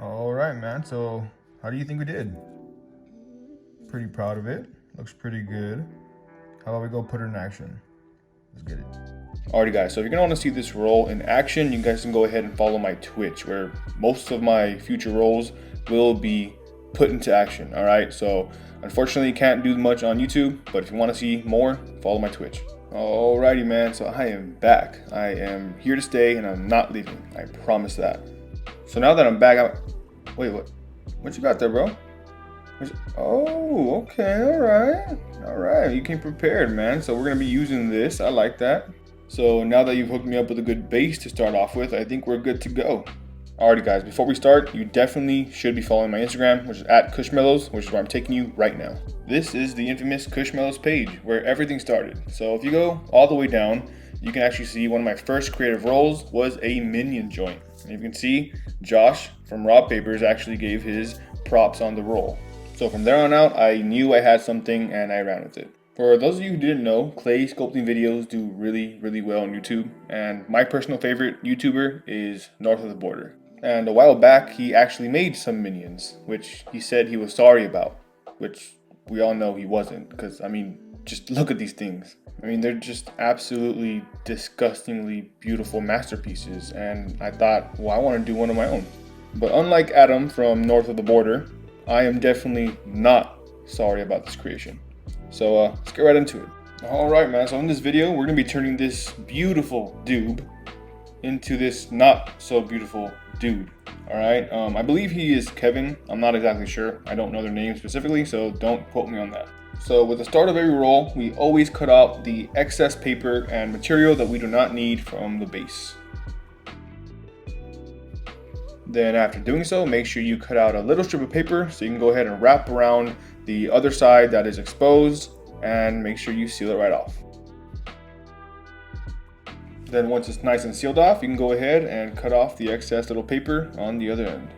All right, man. So how do you think we did? Pretty proud of it. Looks pretty good. How about we go put it in action? Let's get it. Alrighty guys, so if you're gonna want to see this roll in action, you guys can go ahead and follow my Twitch, where most of my future rolls will be put into action. Alright, so unfortunately you can't do much on YouTube, but if you want to see more, follow my Twitch. Alrighty man, so I am back. I am here to stay and I'm not leaving. I promise that. So now that I'm back, wait, what you got there, bro? Oh, okay, all right. You came prepared, man. So we're gonna be using this. I like that. So now that you've hooked me up with a good base to start off with, I think we're good to go. Alrighty, guys. Before we start, you definitely should be following my Instagram, which is @Cushmellows, which is where I'm taking you right now. This is the infamous Cushmellows page where everything started. So if you go all the way down, you can actually see one of my first creative roles was a minion joint. And you can see Josh from Raw Papers actually gave his props on the roll. So from there on out, I knew I had something and I ran with it. For those of you who didn't know, clay sculpting videos do really well on YouTube. And my personal favorite YouTuber is North of the Border. And a while back, he actually made some minions, which he said he was sorry about, which we all know he wasn't. Because, I mean, just look at these things. I mean, they're just absolutely disgustingly beautiful masterpieces. And I thought, well, I want to do one of my own. But unlike Adam from North of the Border, I am definitely not sorry about this creation. So let's get right into it. Alright man, so in this video we're going to be turning this beautiful doob into this not so beautiful dude. Alright, I believe he is Kevin. I'm not exactly sure. I don't know their name specifically, so don't quote me on that. So with the start of every roll, we always cut out the excess paper and material that we do not need from the base. Then after doing so, make sure you cut out a little strip of paper so you can go ahead and wrap around the other side that is exposed and make sure you seal it right off. Then once it's nice and sealed off, you can go ahead and cut off the excess little paper on the other end.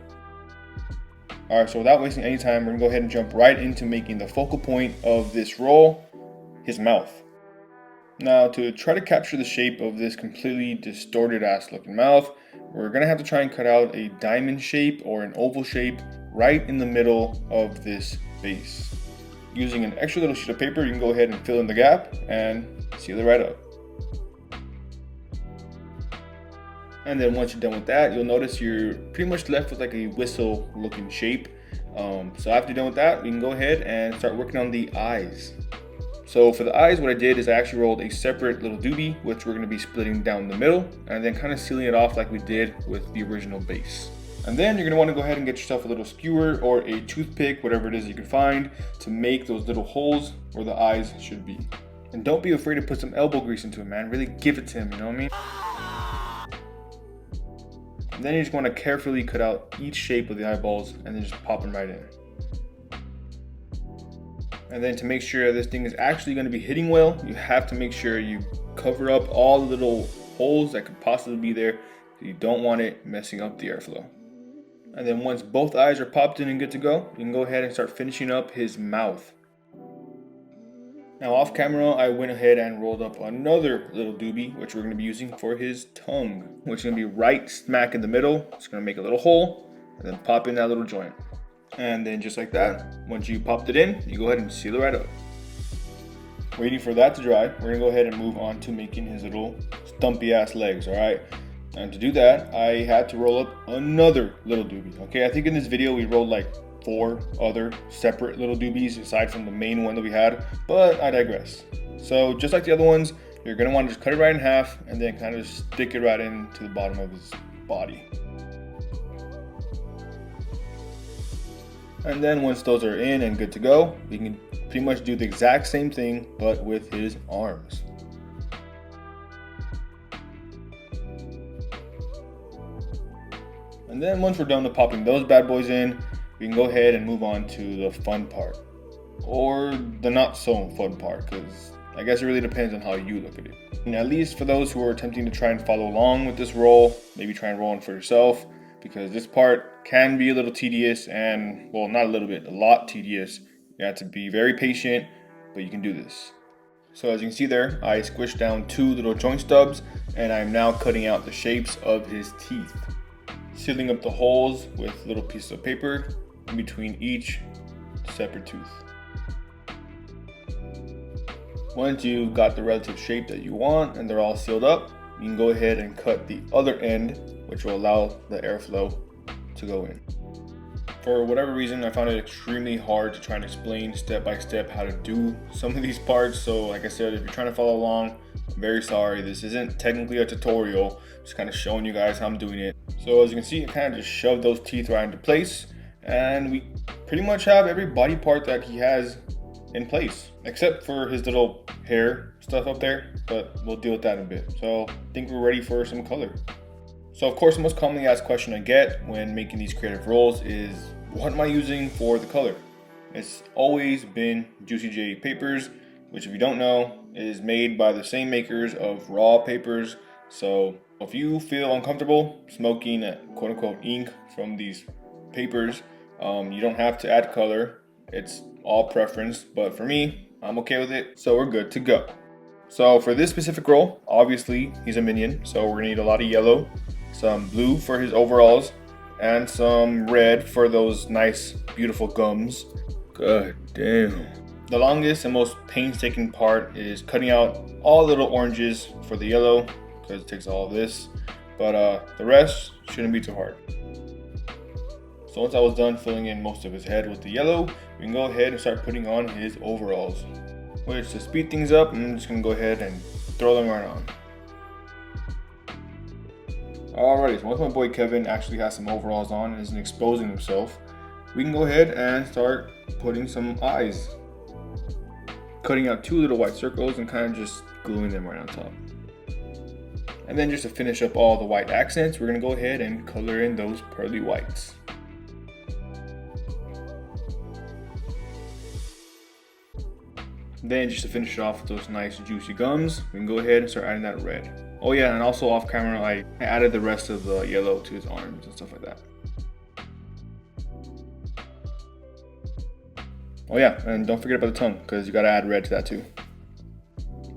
Alright, so without wasting any time, we're going to go ahead and jump right into making the focal point of this roll, his mouth. Now to try to capture the shape of this completely distorted ass looking mouth, we're going to have to try and cut out a diamond shape or an oval shape right in the middle of this base. Using an extra little sheet of paper, you can go ahead and fill in the gap and seal it right up. And then once you're done with that, you'll notice you're pretty much left with like a whistle looking shape. So after you're done with that, we can go ahead and start working on the eyes. So for the eyes, what I did is I actually rolled a separate little doobie, which we're going to be splitting down the middle, and then kind of sealing it off like we did with the original base. And then you're going to want to go ahead and get yourself a little skewer or a toothpick, whatever it is you can find, to make those little holes where the eyes should be. And don't be afraid to put some elbow grease into it, man. Really give it to him, you know what I mean? And then you just want to carefully cut out each shape of the eyeballs and then just pop them right in. And then to make sure this thing is actually going to be hitting well, you have to make sure you cover up all the little holes that could possibly be there. You don't want it messing up the airflow. And then once both eyes are popped in and good to go, you can go ahead and start finishing up his mouth. Now off camera, I went ahead and rolled up another little doobie, which we're going to be using for his tongue, which is going to be right smack in the middle. It's going to make a little hole and then pop in that little joint. And then just like that, once you popped it in, you go ahead and seal it right up. Waiting for that to dry, we're gonna go ahead and move on to making his little stumpy ass legs, alright? And to do that, I had to roll up another little doobie, okay? I think in this video we rolled like 4 other separate little doobies aside from the main one that we had, but I digress. So just like the other ones, you're gonna wanna just cut it right in half and then kind of stick it right into the bottom of his body. And then once those are in and good to go, we can pretty much do the exact same thing, but with his arms. And then once we're done with popping those bad boys in, we can go ahead and move on to the fun part. Or the not so fun part, because I guess it really depends on how you look at it. And at least for those who are attempting to try and follow along with this roll, maybe try and roll in for yourself, because this part can be a little tedious and, well, not a little bit, a lot tedious. You have to be very patient, but you can do this. So as you can see there, I squished down 2 little joint stubs and I'm now cutting out the shapes of his teeth. sealing up the holes with little pieces of paper in between each separate tooth. Once you've got the relative shape that you want and they're all sealed up, you can go ahead and cut the other end, which will allow the airflow to go in. For whatever reason, I found it extremely hard to try and explain step by step how to do some of these parts. So like I said, if you're trying to follow along, I'm very sorry. This isn't technically a tutorial, just kind of showing you guys how I'm doing it. So as you can see, I kind of just shoved those teeth right into place, and we pretty much have every body part that he has in place, except for his little hair stuff up there, but we'll deal with that in a bit. So I think we're ready for some color. So of course, the most commonly asked question I get when making these creative rolls is, what am I using for the color? It's always been Juicy J papers, which if you don't know, is made by the same makers of raw papers. So if you feel uncomfortable smoking quote unquote ink from these papers, you don't have to add color. It's all preference, but for me, I'm okay with it, so we're good to go. So for this specific roll, obviously he's a minion, so we're gonna need a lot of yellow, some blue for his overalls, and some red for those nice, beautiful gums. God damn. The longest and most painstaking part is cutting out all little oranges for the yellow, because it takes all of this, but the rest shouldn't be too hard. So once I was done filling in most of his head with the yellow, we can go ahead and start putting on his overalls. Which, to speed things up, I'm just gonna go ahead and throw them right on. Alrighty, so once my boy Kevin actually has some overalls on and isn't exposing himself, we can go ahead and start putting some eyes. Cutting out 2 little white circles and kind of just gluing them right on top. And then just to finish up all the white accents, we're gonna go ahead and color in those pearly whites. Then just to finish it off with those nice juicy gums, we can go ahead and start adding that red. Oh yeah, and also off camera, I added the rest of the yellow to his arms and stuff like that. Oh yeah, and don't forget about the tongue, because you gotta add red to that too.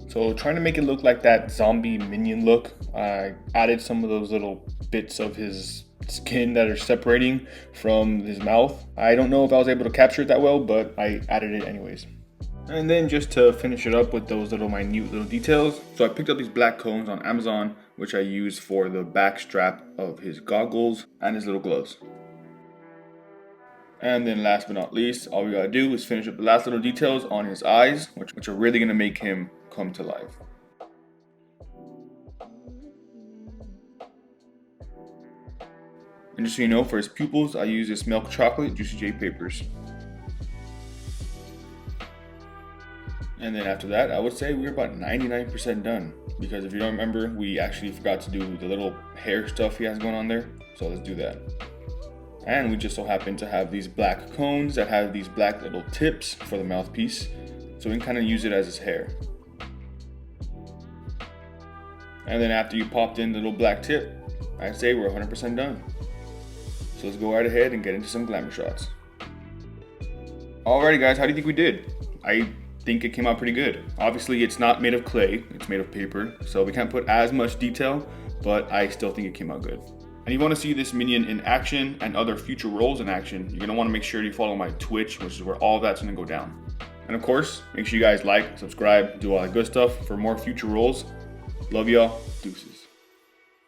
So trying to make it look like that zombie minion look, I added some of those little bits of his skin that are separating from his mouth. I don't know if I was able to capture it that well, but I added it anyways. And then just to finish it up with those little minute little details, so I picked up these black cones on Amazon, which I use for the back strap of his goggles and his little gloves. And then last but not least, all we gotta do is finish up the last little details on his eyes, which are really gonna make him come to life. And just so you know, for his pupils, I use this milk chocolate Juicy J papers. And then after that, I would say we're about 99% done. Because if you don't remember, we actually forgot to do the little hair stuff he has going on there. So let's do that. And we just so happen to have these black cones that have these black little tips for the mouthpiece. So we can kind of use it as his hair. And then after you popped in the little black tip, I'd say we're 100% done. So let's go right ahead and get into some glamour shots. Alrighty guys, how do you think we did? I think it came out pretty good. Obviously it's not made of clay, it's made of paper, so we can't put as much detail, but I still think it came out good. And if you want to see this minion in action and other future rolls in action, you're going to want to make sure you follow my Twitch, which is where all of that's going to go down. And of course, make sure you guys like, subscribe, do all that good stuff for more future rolls. Love y'all. Deuces.